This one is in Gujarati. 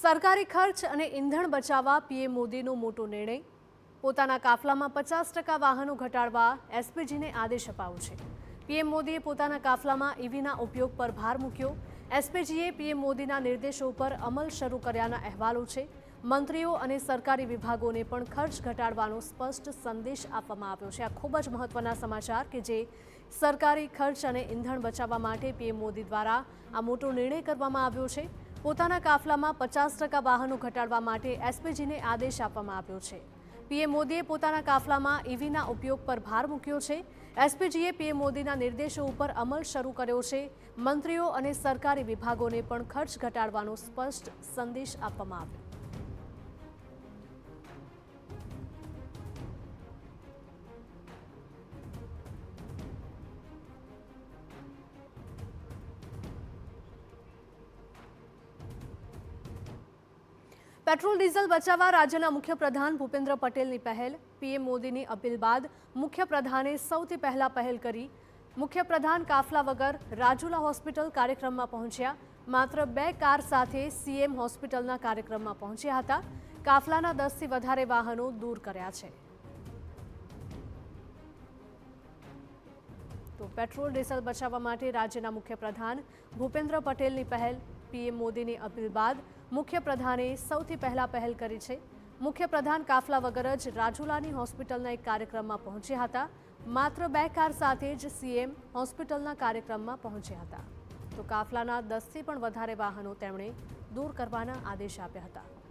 સરકારી ખર્ચ અને ઈંધણ બચાવવા પીએમ મોદીનો મોટો નિર્ણય। પોતાના કાફલામાં 50% વાહનો ઘટાડવા એસપીજીને આદેશ અપાયો છે। પીએમ મોદીએ પોતાના કાફલામાં ઈવીના ઉપયોગ પર ભાર મૂક્યો। એસપીજીએ પીએમ મોદીના નિર્દેશો પર અમલ શરૂ કર્યાના અહેવાલો છે। મંત્રીઓ અને સરકારી વિભાગોને પણ ખર્ચ ઘટાડવાનો સ્પષ્ટ સંદેશ આપવામાં આવ્યો છે। આ ખૂબ જ મહત્વના સમાચાર કે જે સરકારી ખર્ચ અને ઈંધણ બચાવવા માટે પીએમ મોદી દ્વારા આ મોટો નિર્ણય કરવામાં આવ્યો છે। પોતાના કાફલામાં 50% વાહનો ઘટાડવા માટે એસપીજીને આદેશ આપવામાં આવ્યો છે। પીએમ મોદીએ પોતાના કાફલામાં ઈવીના ઉપયોગ પર ભાર મૂક્યો છે। એસપીજીએ પીએમ મોદીના નિર્દેશો ઉપર અમલ શરૂ કર્યો છે। મંત્રીઓ અને સરકારી વિભાગોને પણ ખર્ચ ઘટાડવાનો સ્પષ્ટ સંદેશ આપવામાં આવ્યો। पेट्रोल डीजल बचाववा राज्यना मुख्यप्रधान भूपेन्द्र पटेलनी पहल। पीएम मोदीनी अपील बाद मुख्यप्रधाने सौथी पहला पहल करी। मुख्यप्रधान काफला वगर રાજુલા હોસ્પિટલ કાર્યક્રમમાં પહોંચ્યા। માત્ર 2 કાર સાથે સીએમ હોસ્પિટલના કાર્યક્રમમાં પહોંચ્યા હતા। કાફલાના 10 થી વધારે વાહનો દૂર કર્યા છે। તો પેટ્રોલ ડીઝલ બચાવવા માટે રાજ્યના મુખ્યપ્રધાન ભૂપેન્દ્ર પટેલની પહેલ। પીએમ મોદીની અપીલ બાદ મુખ્યપ્રધાને સૌથી પહેલા પહેલ કરી છે। મુખ્યપ્રધાન કાફલા વગર જ રાજુલાની હોસ્પિટલના એક કાર્યક્રમમાં પહોંચ્યા હતા। માત્ર 2 કાર સાથે જ સીએમ હોસ્પિટલના કાર્યક્રમમાં પહોંચ્યા હતા। તો કાફલાના 10 થી પણ વધારે વાહનો તેમણે દૂર કરવાના આદેશ આપ્યા હતા।